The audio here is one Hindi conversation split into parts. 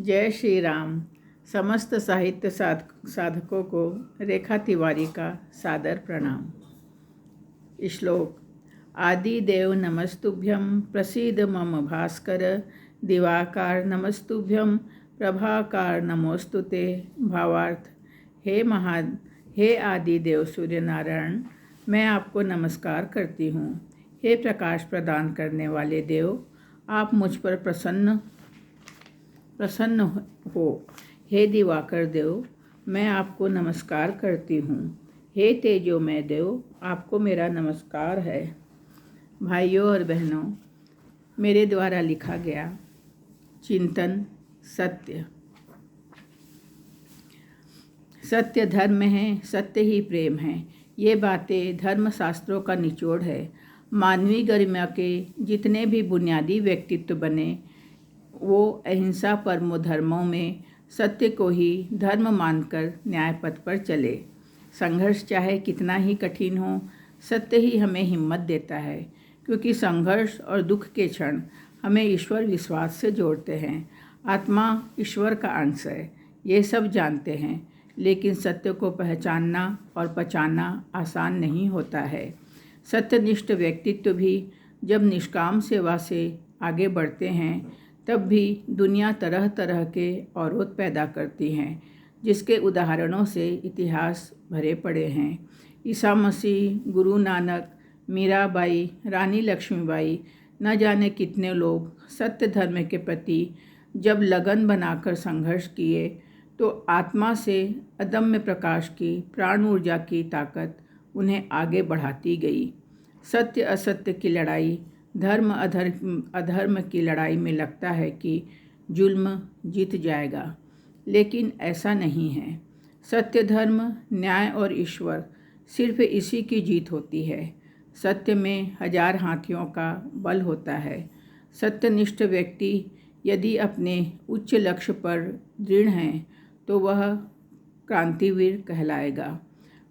जय श्री राम। समस्त साहित्य साधकों को रेखा तिवारी का सादर प्रणाम। श्लोक। आदिदेव नमस्तुभ्यं प्रसीद मम भास्कर, दिवाकार नमस्तुभ्यं प्रभाकार नमोस्तुते। भावार्थ। हे आदिदेव सूर्य नारायण, मैं आपको नमस्कार करती हूँ। हे प्रकाश प्रदान करने वाले देव, आप मुझ पर प्रसन्न हो। हे दिवाकर देव, मैं आपको नमस्कार करती हूँ। हे तेजोमय देव, आपको मेरा नमस्कार है। भाइयों और बहनों, मेरे द्वारा लिखा गया चिंतन सत्य। सत्य धर्म है, सत्य ही प्रेम है। ये बातें धर्मशास्त्रों का निचोड़ है। मानवीय गरिमा के जितने भी बुनियादी व्यक्तित्व बने, वो अहिंसा परमो धर्मों में सत्य को ही धर्म मानकर न्याय पथ पर चले। संघर्ष चाहे कितना ही कठिन हो, सत्य ही हमें हिम्मत देता है, क्योंकि संघर्ष और दुख के क्षण हमें ईश्वर विश्वास से जोड़ते हैं। आत्मा ईश्वर का अंश है, ये सब जानते हैं, लेकिन सत्य को पहचानना और पहचानना आसान नहीं होता है। सत्यनिष्ठ व्यक्तित्व भी जब निष्काम सेवा से आगे बढ़ते हैं, तब भी दुनिया तरह तरह के औरोत पैदा करती हैं, जिसके उदाहरणों से इतिहास भरे पड़े हैं। ईसा मसीह, गुरु नानक, मीराबाई, रानी लक्ष्मीबाई, न जाने कितने लोग सत्य धर्म के प्रति जब लगन बनाकर संघर्ष किए, तो आत्मा से अदम्य प्रकाश की प्राण ऊर्जा की ताकत उन्हें आगे बढ़ाती गई। सत्य असत्य की लड़ाई, धर्म अधर्म की लड़ाई में लगता है कि जुल्म जीत जाएगा, लेकिन ऐसा नहीं है। सत्य, धर्म, न्याय और ईश्वर, सिर्फ इसी की जीत होती है। सत्य में 1000 हाथियों का बल होता है। सत्यनिष्ठ व्यक्ति यदि अपने उच्च लक्ष्य पर दृढ़ हैं, तो वह क्रांतिवीर कहलाएगा।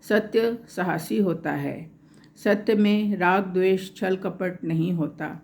सत्य साहसी होता है। सत्य में राग द्वेष छल कपट नहीं होता।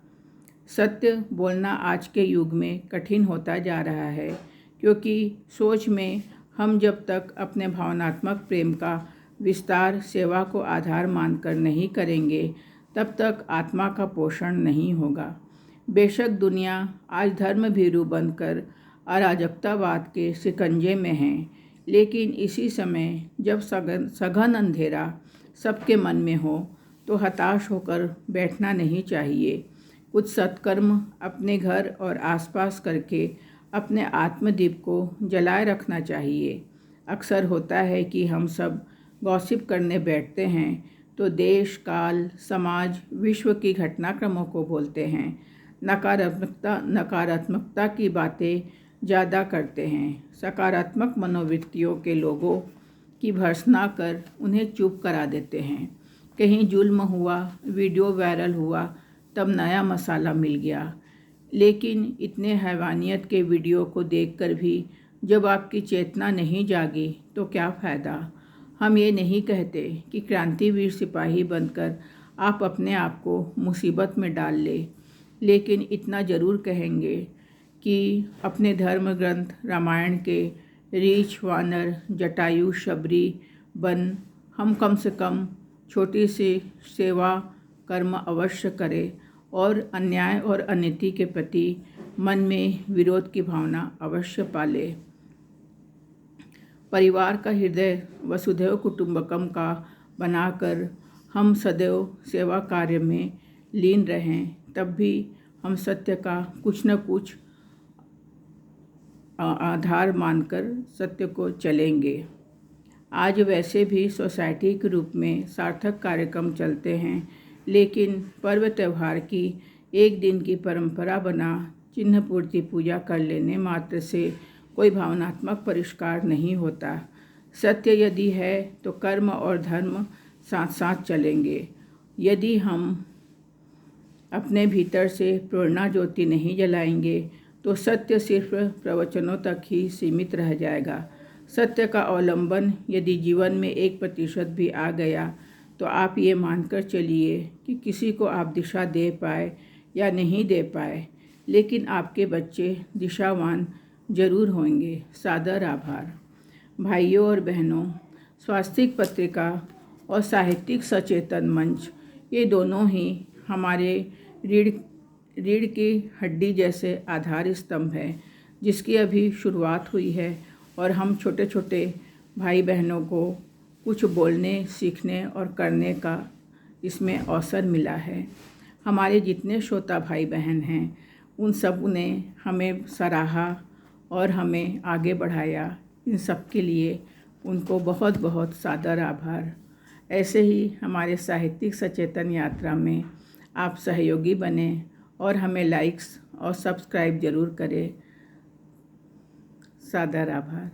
सत्य बोलना आज के युग में कठिन होता जा रहा है, क्योंकि सोच में हम जब तक अपने भावनात्मक प्रेम का विस्तार सेवा को आधार मानकर नहीं करेंगे, तब तक आत्मा का पोषण नहीं होगा। बेशक दुनिया आज धर्म भीरू बनकर अराजकतावाद के शिकंजे में है, लेकिन इसी समय जब सघन अंधेरा सबके मन में हो, तो हताश होकर बैठना नहीं चाहिए। कुछ सत्कर्म अपने घर और आसपास करके अपने आत्मदीप को जलाए रखना चाहिए। अक्सर होता है कि हम सब गॉसिप करने बैठते हैं तो देश, काल, समाज, विश्व की घटनाक्रमों को बोलते हैं। नकारात्मकता की बातें ज़्यादा करते हैं। सकारात्मक मनोवृत्तियों के लोगों की भर्त्सना कर उन्हें चुप करा देते हैं। कहीं जुल्म हुआ, वीडियो वायरल हुआ, तब नया मसाला मिल गया। लेकिन इतने हैवानियत के वीडियो को देखकर भी जब आपकी चेतना नहीं जागी, तो क्या फ़ायदा। हम ये नहीं कहते कि क्रांतिवीर सिपाही बनकर आप अपने आप को मुसीबत में डाल लें, लेकिन इतना ज़रूर कहेंगे कि अपने धर्म ग्रंथ रामायण के रीछ, वानर, जटायु, शबरी बन हम कम से कम छोटी सी सेवा कर्म अवश्य करें और अन्याय और अनीति के प्रति मन में विरोध की भावना अवश्य पाले। परिवार का हृदय वसुधैव कुटुंबकम का बनाकर हम सदैव सेवा कार्य में लीन रहें, तब भी हम सत्य का कुछ न कुछ आधार मानकर सत्य को चलेंगे। आज वैसे भी सोसाइटी के रूप में सार्थक कार्यक्रम चलते हैं, लेकिन पर्व त्यौहार की एक दिन की परंपरा बना चिन्ह पूर्ति पूजा कर लेने मात्र से कोई भावनात्मक परिष्कार नहीं होता। सत्य यदि है तो कर्म और धर्म साथ साथ चलेंगे। यदि हम अपने भीतर से प्रेरणा ज्योति नहीं जलाएंगे, तो सत्य सिर्फ प्रवचनों तक ही सीमित रह जाएगा। सत्य का अवलंबन यदि जीवन में 1% भी आ गया, तो आप ये मानकर चलिए कि किसी को आप दिशा दे पाए या नहीं दे पाए, लेकिन आपके बच्चे दिशावान जरूर होंगे। सादर आभार। भाइयों और बहनों, स्वास्थ्यिक पत्रिका और साहित्यिक सचेतन मंच ये दोनों ही हमारे रीढ़ की हड्डी जैसे आधार स्तंभ है, जिसकी अभी शुरुआत हुई है और हम छोटे छोटे भाई बहनों को कुछ बोलने, सीखने और करने का इसमें अवसर मिला है। हमारे जितने श्रोता भाई बहन हैं, उन सब ने हमें सराहा और हमें आगे बढ़ाया। इन सब के लिए उनको बहुत बहुत सादर आभार। ऐसे ही हमारे साहित्यिक सचेतन यात्रा में आप सहयोगी बने और हमें लाइक्स और सब्सक्राइब ज़रूर करें। सादर आभार।